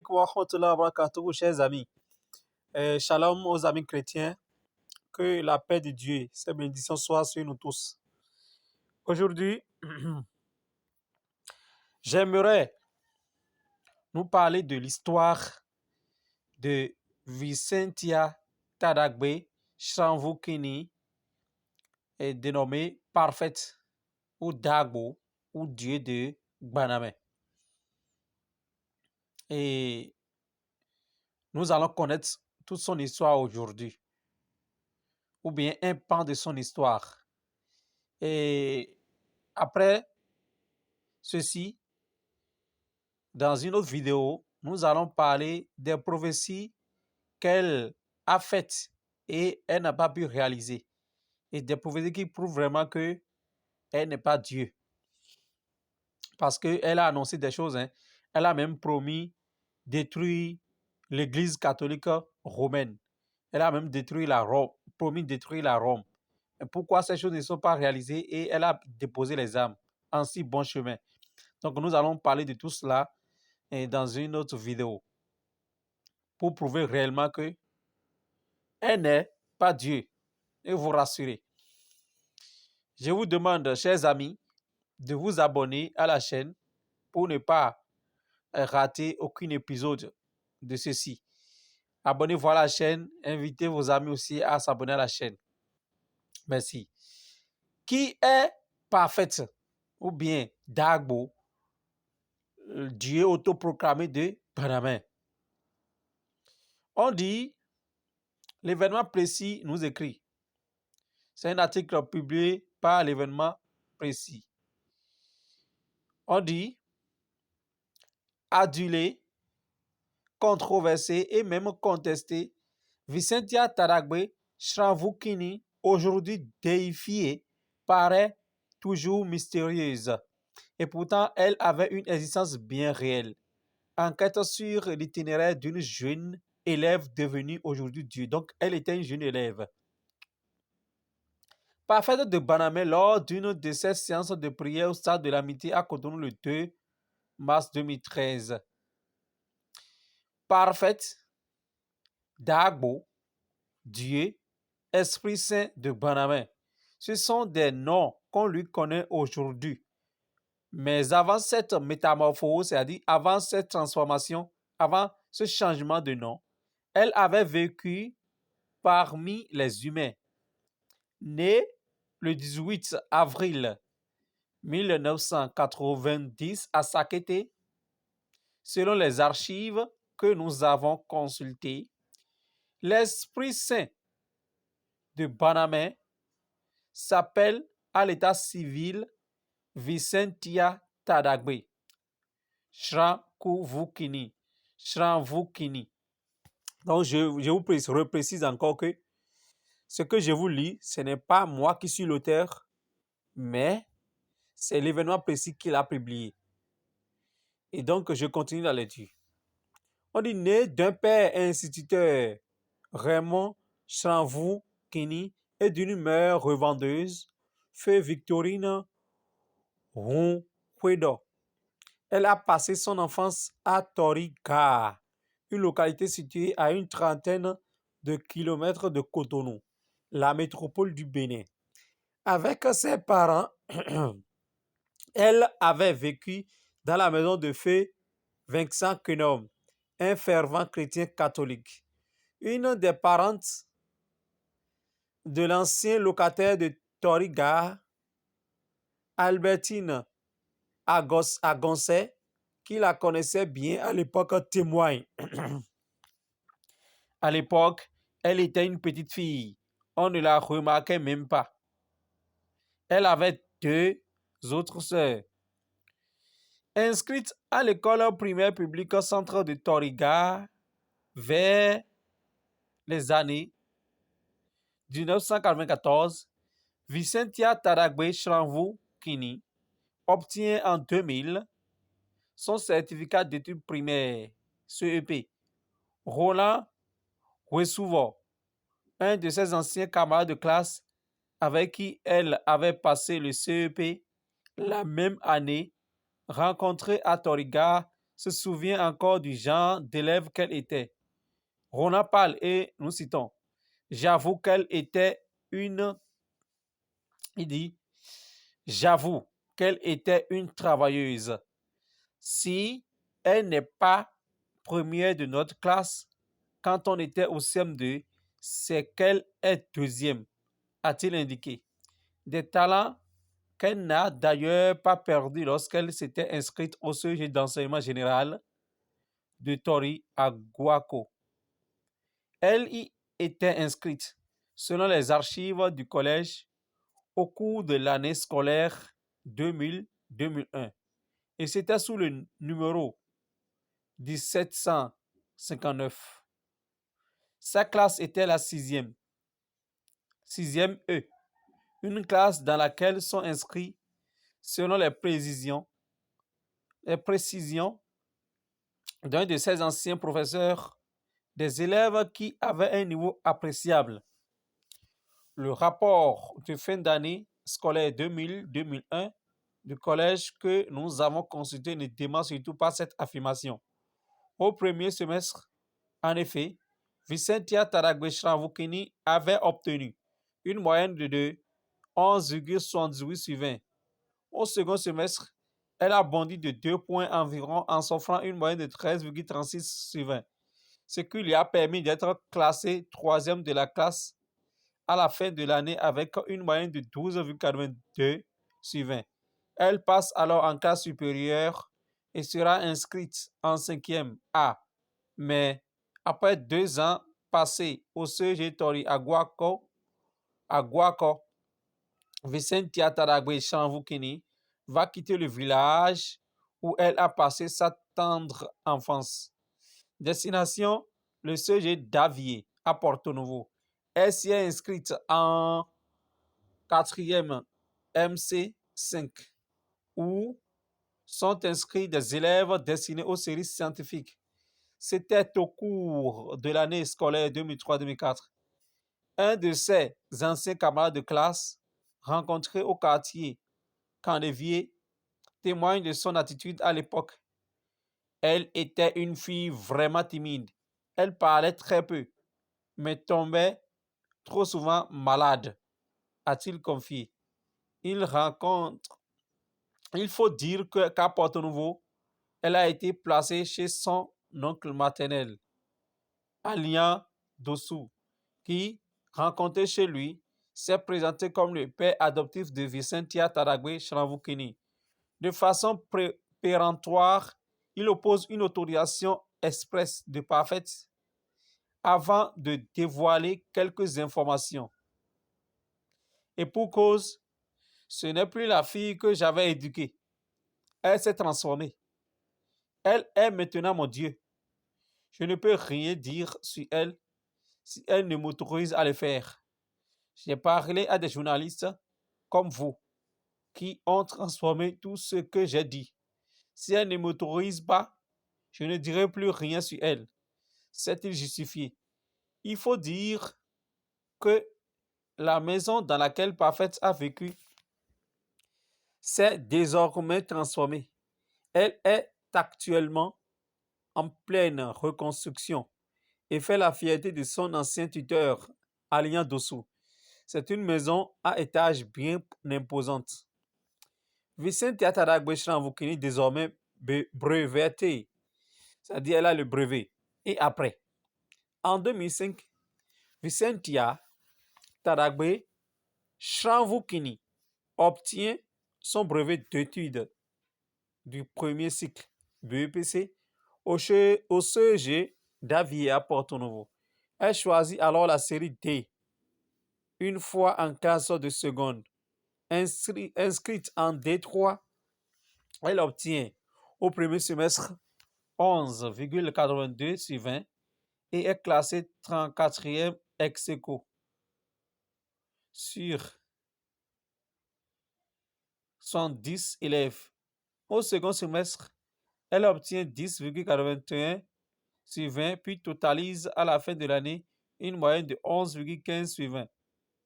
Wa rahmatullahi wa barakatuh, chers amis. Shalom aux amis chrétiens. Que la paix de Dieu, ses bénédictions soient sur nous tous. Aujourd'hui, j'aimerais nous parler de l'histoire de Vicentia Tadagbe Shanvukini, dénommé Parfaite ou Dagbo ou Dieu de Baname. Et nous allons connaître toute son histoire aujourd'hui, ou bien un pan de son histoire. Et après ceci, dans une autre vidéo, nous allons parler des prophéties qu'elle a faites et elle n'a pas pu réaliser. Et des prophéties qui prouvent vraiment qu'elle n'est pas Dieu. Parce qu'elle a annoncé des choses. Elle a même promis détruire l'Église catholique romaine. Elle a même promis détruire la Rome. Et pourquoi ces choses ne sont pas réalisées et elle a déposé les âmes en si bon chemin. Donc nous allons parler de tout cela dans une autre vidéo pour prouver réellement que elle n'est pas Dieu et vous rassurer. Je vous demande, chers amis, de vous abonner à la chaîne pour ne pas rater aucun épisode de ceci. Abonnez-vous à la chaîne, invitez vos amis aussi à s'abonner à la chaîne. Merci. Qui est Parfaite ou bien Dagbo, Dieu autoproclamé de Baname? On dit, l'événement précis nous écrit. C'est un article publié par l'événement précis. On dit, adulé, controversé et même contesté, Vicentia Tadagbe Shanvukini, aujourd'hui déifiée, paraît toujours mystérieuse. Et pourtant, elle avait une existence bien réelle. Enquête sur l'itinéraire d'une jeune élève devenue aujourd'hui Dieu. Donc, elle était une jeune élève. Parfaite de Baname, lors d'une de ses séances de prière au stade de l'amitié à Cotonou le 2 mars 2013. Parfaite, Dagbo, Dieu, Esprit Saint de Baname. Ce sont des noms qu'on lui connaît aujourd'hui. Mais avant cette métamorphose, c'est-à-dire avant cette transformation, avant ce changement de nom, elle avait vécu parmi les humains. Née le 18 avril 1990 à Sakete, selon les archives que nous avons consultées, l'Esprit Saint de Baname s'appelle à l'état civil Vicentia Tadagbe Shanvukini. Donc, je vous reprécise encore que ce que je vous lis, ce n'est pas moi qui suis l'auteur, mais c'est l'événement précis qu'il a publié. Et donc, je continue la lecture. On dit, né d'un père instituteur, Raymond Shanvukini, et d'une mère revendeuse, feu Victorine Ronquedo. Elle a passé son enfance à Toriga, une localité située à une trentaine de kilomètres de Cotonou, la métropole du Bénin. Avec ses parents, elle avait vécu dans la maison de feu Vincent Kenom, un fervent chrétien catholique. Une des parentes de l'ancien locataire de Toriga, Albertine Agoncet, qui la connaissait bien à l'époque, témoigne. À l'époque, elle était une petite fille. On ne la remarquait même pas. Elle avait 2 autres sœurs. Inscrite à l'école primaire publique centre de Toriga vers les années 1994, Vicentia Tadagbe Shanvukini obtient en 2000 son certificat d'études primaires, CEP. Roland Wesouvo, un de ses anciens camarades de classe avec qui elle avait passé le CEP la même année, rencontré à Toriga, se souvient encore du genre d'élève qu'elle était. Rona parle et nous citons. J'avoue qu'elle était une... Il dit, j'avoue qu'elle était une travailleuse. Si elle n'est pas première de notre classe, quand on était au CM2, c'est qu'elle est deuxième, a-t-il indiqué. Des talents qu'elle n'a d'ailleurs pas perdus lorsqu'elle s'était inscrite au sujet d'enseignement général de Tori à Guaco. Elle y était inscrite, selon les archives du collège, au cours de l'année scolaire 2000-2001. Et c'était sous le numéro 1759. Sa classe était la sixième E, une classe dans laquelle sont inscrits, selon les précisions d'un de ses anciens professeurs, des élèves qui avaient un niveau appréciable. Le rapport de fin d'année scolaire 2000-2001 du collège que nous avons consulté ne dément surtout pas cette affirmation. Au premier semestre, en effet, Vicentia Taragwe-Shravukini avait obtenu une moyenne de 11,78 sur 20. Au second semestre, elle a bondi de 2 points environ en s'offrant une moyenne de 13,36 sur 20, ce qui lui a permis d'être classée troisième de la classe à la fin de l'année avec une moyenne de 12,82 sur 20. Elle passe alors en classe supérieure et sera inscrite en 5e A. Mais après 2 ans passés au CG Tori à Guaco, Vicentia Taragwe Chanvukini va quitter le village où elle a passé sa tendre enfance. Destination, le CG d'Avier à Porto Novo. Elle s'y est inscrite en 4e MC5 où sont inscrits des élèves destinés aux séries scientifiques. C'était au cours de l'année scolaire 2003-2004. Un de ses anciens camarades de classe, rencontré au quartier Candevier, témoigne de son attitude à l'époque. Elle était une fille vraiment timide. Elle parlait très peu, mais tombait trop souvent malade, a-t-il confié. Il faut dire qu'à Porto Novo, elle a été placée chez son oncle maternel, Alian Dossou, qui, rencontré chez lui, s'est présenté comme le père adoptif de Vicentia Taragwe Shravukini. De façon péremptoire, il oppose une autorisation expresse de parfaite avant de dévoiler quelques informations. Et pour cause, ce n'est plus la fille que j'avais éduquée. Elle s'est transformée. Elle est maintenant mon Dieu. Je ne peux rien dire sur elle si elle ne m'autorise à le faire. J'ai parlé à des journalistes comme vous qui ont transformé tout ce que j'ai dit. Si elle ne m'autorise pas, je ne dirai plus rien sur elle. C'est-il justifié? Il faut dire que la maison dans laquelle Parfait a vécu s'est désormais transformée. Elle est actuellement en pleine reconstruction et fait la fierté de son ancien tuteur, Alian Dossou. C'est une maison à étage bien imposante. Vicentia Taragwe Shravukini, désormais brevetée, c'est-à-dire elle a le brevet. Et après, en 2005, Vicentia Taragwe Shravukini obtient son brevet d'études du premier cycle BEPC au CEG d'Avier à Porto Novo. Elle choisit alors la série D, une fois en classe de seconde. Inscrite en D3, elle obtient au premier semestre 11,82 sur 20 et est classée 34e ex aequo sur 110 élèves. Au second semestre, elle obtient 10,81 sur 20 puis totalise à la fin de l'année une moyenne de 11,15 sur 20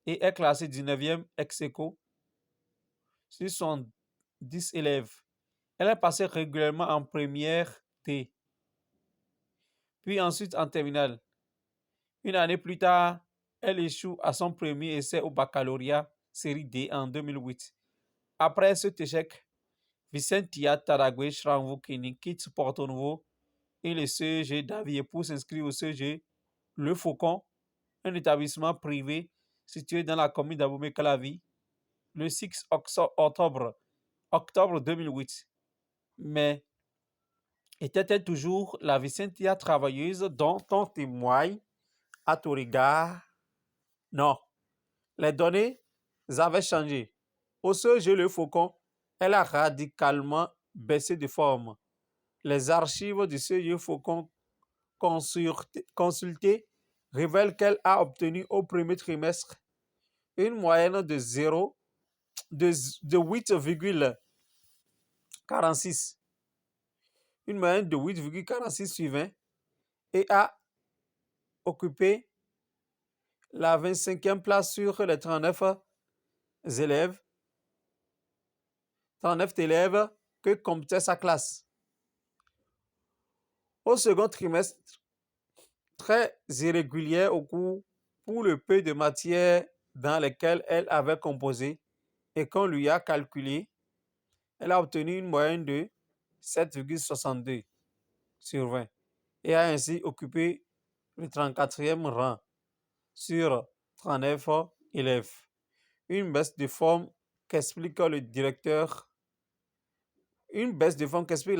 et est classée 19e ex aequo sur 110 élèves. Elle est passée régulièrement en première D. Puis ensuite en terminale. Une année plus tard, elle échoue à son premier essai au baccalauréat série D en 2008. Après cet échec, Vicentia Taragwe Shramvukini quitte Porto Novo et le CEG d'Avier pour s'inscrire au CEG Le Faucon, un établissement privé situé dans la commune d'Abomey-Calavi, le 6 octobre 2008. Mais était-elle toujours la Vicentia travailleuse dont on témoigne à ton regard? Non. Les données avaient changé. Au CEG Le Faucon, elle a radicalement baissé de forme. Les archives du CEG Faucon consultées révèlent qu'elle a obtenu au premier trimestre une moyenne de 8,46. Une moyenne de 8,46 sur 20 et a occupé la 25e place sur les 39 élèves que comptait sa classe. Au second trimestre, très irrégulière au cours pour le peu de matières dans lesquelles elle avait composé et qu'on lui a calculé, elle a obtenu une moyenne de 7,62 sur 20 et a ainsi occupé le 34e rang sur 39 élèves. Une baisse de forme qu'explique la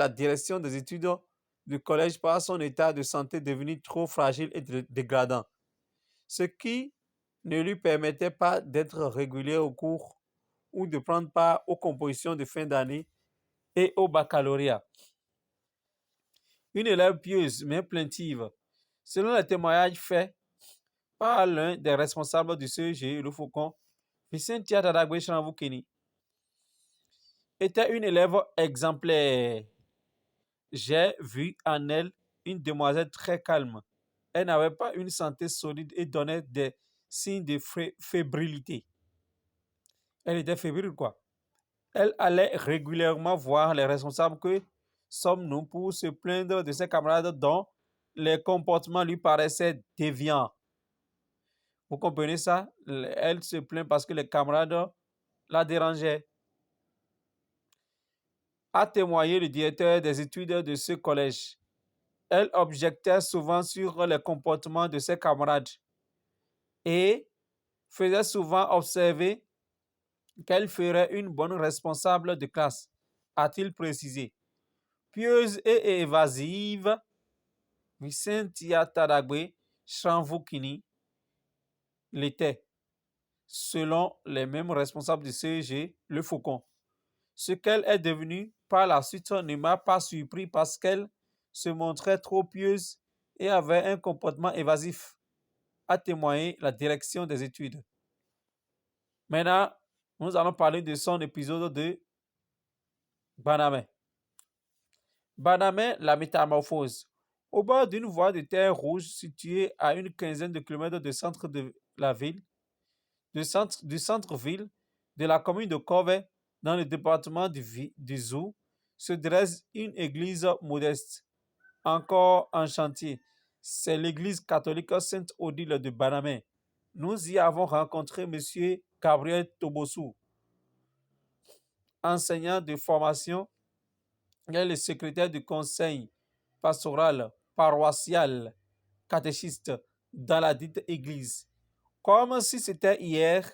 direction des études du collège par son état de santé devenu trop fragile et dégradant, ce qui ne lui permettait pas d'être régulier au cours ou de prendre part aux compositions de fin d'année et au baccalauréat. Une élève pieuse mais plaintive, selon les témoignages faits par l'un des responsables du CEG, le Faucon, Vicentia Taragwe Shramvukini, était une élève exemplaire. J'ai vu en elle une demoiselle très calme. Elle n'avait pas une santé solide et donnait des signes de fébrilité. Elle était fébrile, quoi. Elle allait régulièrement voir les responsables que sommes-nous pour se plaindre de ses camarades dont les comportements lui paraissaient déviants. Vous comprenez ça? Elle se plaint parce que les camarades la dérangeaient. A témoigné le directeur des études de ce collège. Elle objectait souvent sur les comportements de ses camarades et faisait souvent observer qu'elle ferait une bonne responsable de classe, a-t-il précisé. Pieuse et évasive, Vicentia Taragwe Shramvukini l'était, selon les mêmes responsables du CEG, le Faucon. Ce qu'elle est devenue par la suite ne m'a pas surpris parce qu'elle se montrait trop pieuse et avait un comportement évasif, a témoigné la direction des études. Maintenant, nous allons parler de son épisode de Banamé. Banamé, la métamorphose. Au bord d'une voie de terre rouge située à une quinzaine de kilomètres du centre de la ville, du centre-ville de la commune de Kove, dans le département du Zou, se dresse une église modeste, encore en chantier. C'est l'église catholique Sainte-Odile de Banamé. Nous y avons rencontré M. Gabriel Tobossou, enseignant de formation. Il est le secrétaire du conseil pastoral paroissial catéchiste dans la dite église. Comme si c'était hier,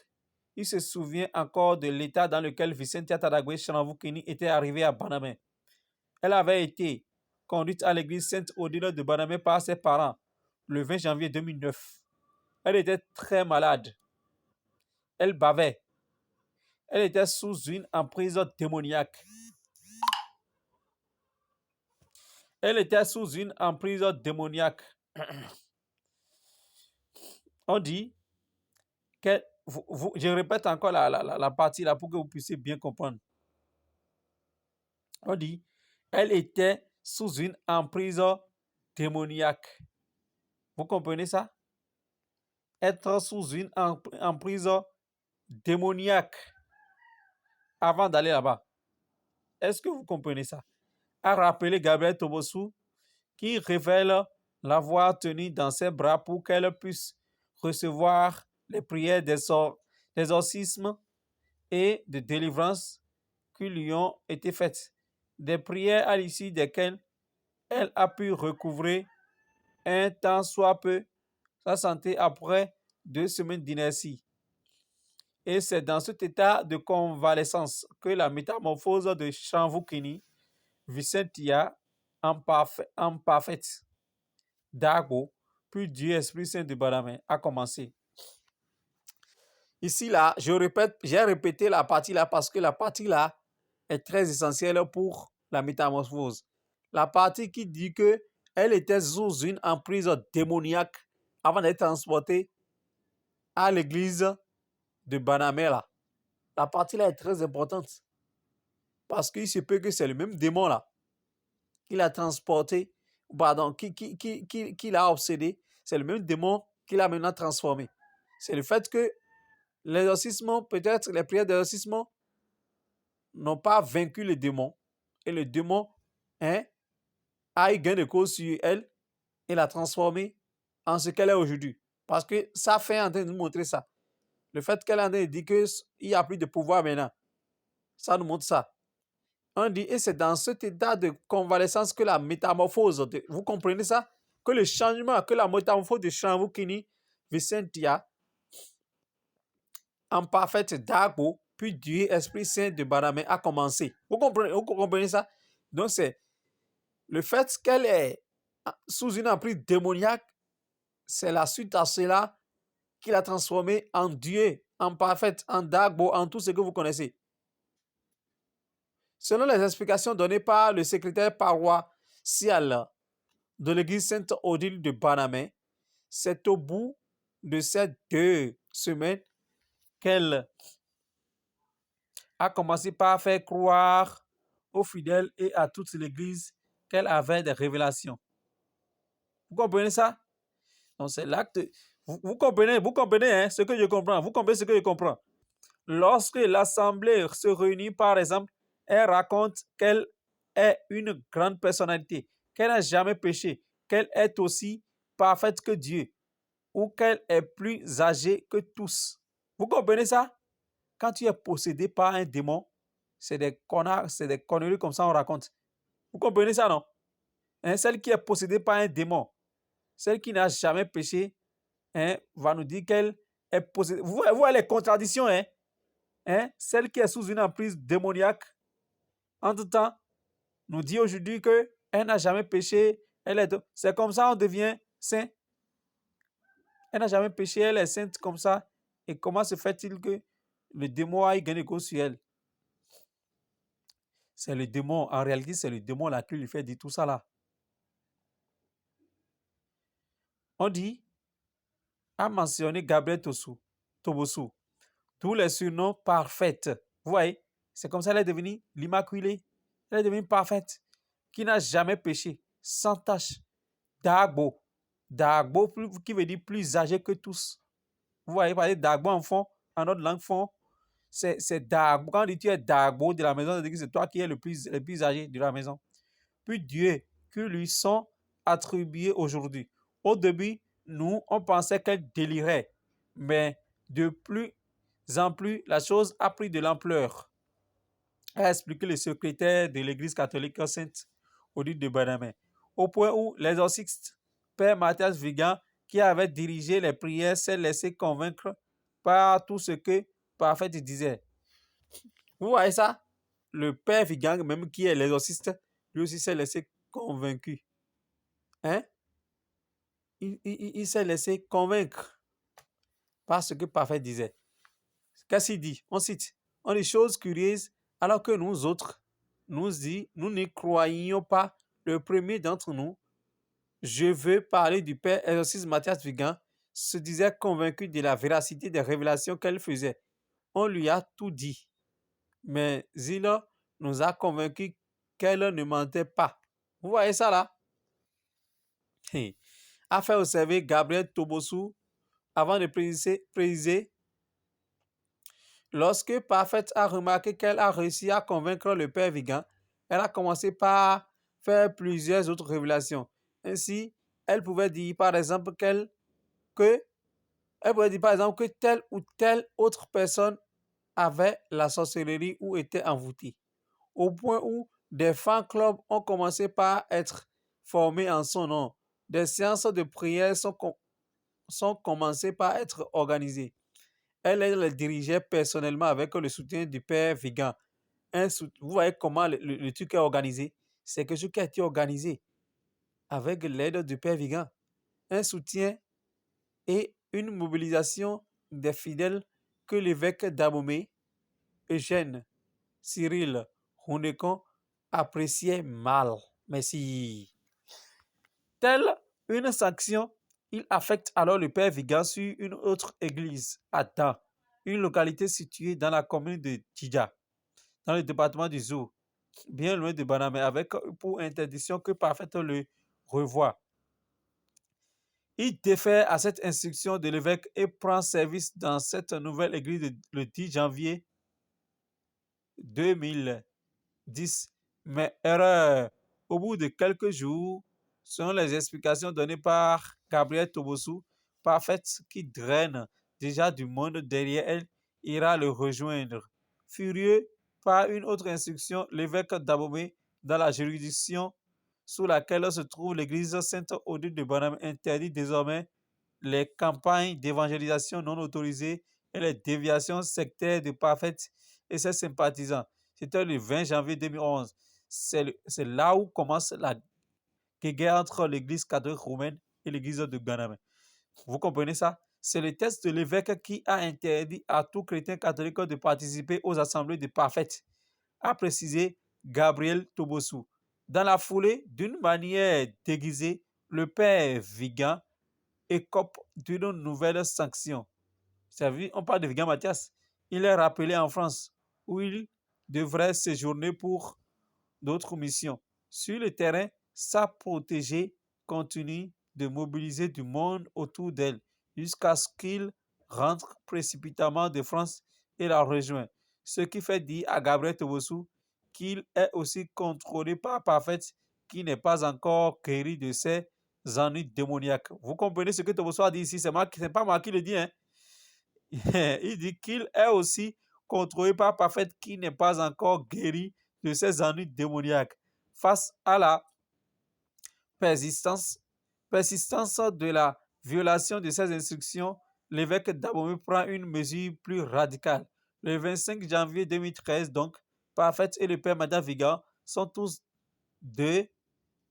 il se souvient encore de l'état dans lequel Vicentia Taragwe Shramvukini était arrivée à Banamé. Elle avait été conduite à l'église Sainte-Odile de Banamé par ses parents le 20 janvier 2009. Elle était très malade. Elle bavait. Elle était sous une emprise démoniaque. Elle était sous une emprise démoniaque. On dit que, je répète encore la partie là pour que vous puissiez bien comprendre. On dit, elle était sous une emprise démoniaque. Vous comprenez ça? Être sous une emprise démoniaque avant d'aller là-bas. Est-ce que vous comprenez ça? a rappelé Gabriel Tobosu, qui révèle l'avoir tenue dans ses bras pour qu'elle puisse recevoir les prières d'exorcisme et de délivrance qui lui ont été faites. Des prières à l'issue desquelles elle a pu recouvrer un tant soit peu sa santé après 2 semaines d'inertie. Et c'est dans cet état de convalescence que la métamorphose de Shanvukini Vicentia en parfaite Dago, puis Dieu Esprit Saint de Badame a commencé. Ici, là, j'ai répété la partie là parce que la partie là est très essentielle pour la métamorphose. La partie qui dit que elle était sous une emprise démoniaque avant d'être transportée à l'église de Banamela. La partie là est très importante parce qu'il se peut que c'est le même démon là qui l'a transporté, pardon, qui l'a obsédé. C'est le même démon qui l'a maintenant transformé. C'est le fait que l'exorcisme, peut-être les prières d'exorcisme n'ont pas vaincu le démon. Et le démon a eu gain de cause sur elle et l'a transformée en ce qu'elle est aujourd'hui. Parce que ça fait en train de nous montrer ça. Le fait qu'elle est en train de dire qu'il n'y a plus de pouvoir maintenant, ça nous montre ça. On dit, et c'est dans cet état de convalescence que la métamorphose, vous comprenez ça? Que le changement, que la métamorphose de Shanvukini Vicentia en parfaite Dago, puis Dieu Esprit Saint de Badame a commencé. Vous comprenez ça? Donc c'est le fait qu'elle est sous une emprise démoniaque, c'est la suite à cela qu'il a transformé en Dieu, en parfaite, en Dago, en tout ce que vous connaissez. Selon les explications données par le secrétaire paroissial de l'église Sainte-Odile de Badame, c'est au bout de ces 2 semaines qu'elle a commencé par faire croire aux fidèles et à toute l'église qu'elle avait des révélations. Vous comprenez ça? Donc c'est l'acte. Vous comprenez hein, ce que je comprends. Vous comprenez ce que je comprends. Lorsque l'assemblée se réunit, par exemple, elle raconte qu'elle est une grande personnalité, qu'elle n'a jamais péché, qu'elle est aussi parfaite que Dieu, ou qu'elle est plus âgée que tous. Vous comprenez ça? Quand tu es possédé par un démon, c'est des conneries comme ça on raconte. Vous comprenez ça, non? Hein, celle qui est possédée par un démon, celle qui n'a jamais péché, va nous dire qu'elle est possédée. Vous voyez les contradictions, celle qui est sous une emprise démoniaque, entre-temps, nous dit aujourd'hui qu'elle n'a jamais péché, c'est comme ça on devient saint. Elle n'a jamais péché, elle est sainte comme ça. Et comment se fait-il que le démon a gagné cause sur elle? C'est le démon, en réalité, c'est le démon là qui lui fait dire tout ça là. On dit, a mentionné Gabriel Tobosu, tous les surnoms parfaits. Vous voyez, c'est comme ça qu'elle est devenue l'Immaculée. Elle est devenue parfaite, qui n'a jamais péché, sans tache. Dagbo. Dagbo, qui veut dire plus âgé que tous. Vous voyez, par exemple, Dagbo en fond, en notre langue fond, c'est Dagbo. Quand on dit tu es Dagbo de la maison, c'est toi qui es le plus âgé de la maison. Puis Dieu, qui lui sont attribués aujourd'hui. Au début, nous, on pensait qu'elle délirait, mais de plus en plus, la chose a pris de l'ampleur. A expliqué le secrétaire de l'église catholique Sainte Odile de Badame, au point où l'exorciste Père Mathias Vigan, qui avait dirigé les prières, s'est laissé convaincre par tout ce que Parfait disait. Vous voyez ça? Le Père Vigan, même qui est l'exorciste, lui aussi s'est laissé convaincu. Il s'est laissé convaincre par ce que Parfait disait. Qu'est-ce qu'il dit? On cite. On dit choses curieuses, alors que nous autres, nous n'y croyions pas. Le premier d'entre nous, je veux parler du Père exorciste Mathias Vigan, se disait convaincu de la véracité des révélations qu'elle faisait. On lui a tout dit. Mais il nous a convaincus qu'elle ne mentait pas. Vous voyez ça là? A fait observer Gabriel Tobosu avant de préciser. Lorsque Parfaite a remarqué qu'elle a réussi à convaincre le Père Vigan, elle a commencé par faire plusieurs autres révélations. Ainsi, elle pouvait dire par exemple que telle ou telle autre personne avait la sorcellerie ou était envoûtée. Au point où des fan clubs ont commencé par être formés en son nom. Des séances de prière sont commencées par être organisées. Elle les dirigeait personnellement avec le soutien du père Vigan. Vous voyez comment le truc est organisé? C'est que ce qui a été organisé avec l'aide du père Vigan. Un soutien et une mobilisation des fidèles que l'évêque d'Abomey, Eugène Cyril Hounekon, appréciait mal. Merci. Telle une sanction, il affecte alors le père Vigan sur une autre église, à Dan, une localité située dans la commune de Tidja, dans le département du Zou, bien loin de Banamé, avec pour interdiction que Parfait le revoie. Il défère à cette instruction de l'évêque et prend service dans cette nouvelle église le 10 janvier 2010. Mais erreur, au bout de quelques jours, selon les explications données par Gabriel Tobosu, Parfaite, qui draine déjà du monde derrière elle, ira le rejoindre. Furieux par une autre instruction, l'évêque d'Abomey, dans la juridiction sous laquelle se trouve l'église Sainte-Odile de Bonham, interdit désormais les campagnes d'évangélisation non autorisées et les déviations sectaires de Parfaite et ses sympathisants. C'était le 20 janvier 2011. C'est là où commence la guerre entre l'église catholique romaine et l'église de Banamé. Vous comprenez ça? C'est le texte de l'évêque qui a interdit à tout chrétien catholique de participer aux assemblées de Parfaite, a précisé Gabriel Tobosu. Dans la foulée, d'une manière déguisée, le père Vigan écope d'une nouvelle sanction. On parle de Vigan Mathias. Il est rappelé en France, où il devrait séjourner pour d'autres missions. Sur le terrain, sa protégée continue de mobiliser du monde autour d'elle jusqu'à ce qu'il rentre précipitamment de France et la rejoint. Ce qui fait dire à Gabriel Tobosu qu'il est aussi contrôlé par Parfaite, qui n'est pas encore guéri de ses ennuis démoniaques. Vous comprenez ce que Tobosu a dit ici? C'est pas moi qui le dis. Hein? Il dit qu'il est aussi contrôlé par Parfaite, qui n'est pas encore guéri de ses ennuis démoniaques. Face à la persistance de la violation de ces instructions, l'évêque d'Abomey prend une mesure plus radicale. Le 25 janvier 2013, donc, Parfaite et le père Madame Vigan sont tous deux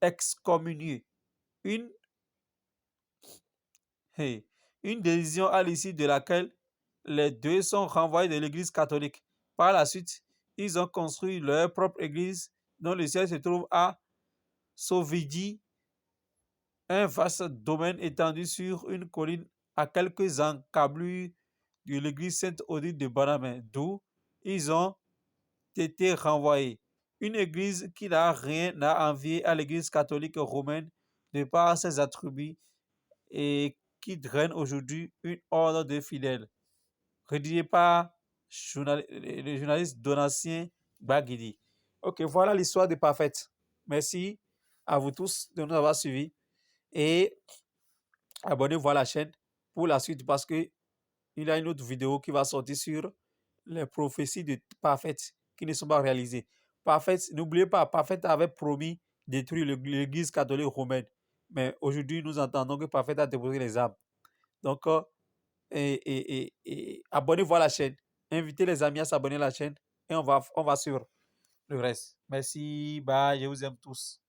excommuniés. Une décision à l'issue de laquelle les deux sont renvoyés de l'église catholique. Par la suite, ils ont construit leur propre église dont le siège se trouve à Sovidji, un vaste domaine étendu sur une colline à quelques encablures de l'église Sainte-Odile de Banamé, d'où ils ont été renvoyés. Une église qui n'a rien à envier à l'église catholique romaine de par ses attributs et qui draine aujourd'hui une horde de fidèles. Rédigé par le journaliste Donatien Baguidi. Ok, voilà l'histoire de Parfaite. Merci à vous tous de nous avoir suivis et abonnez-vous à la chaîne pour la suite parce que il y a une autre vidéo qui va sortir sur les prophéties de Parfaite qui ne sont pas réalisées. Parfaite, n'oubliez pas, Parfaite avait promis détruire l'église catholique romaine. Mais aujourd'hui, nous entendons que Parfaite a déposé les armes. Donc, abonnez-vous à la chaîne. Invitez les amis à s'abonner à la chaîne et on va suivre le reste. Merci, bye, je vous aime tous.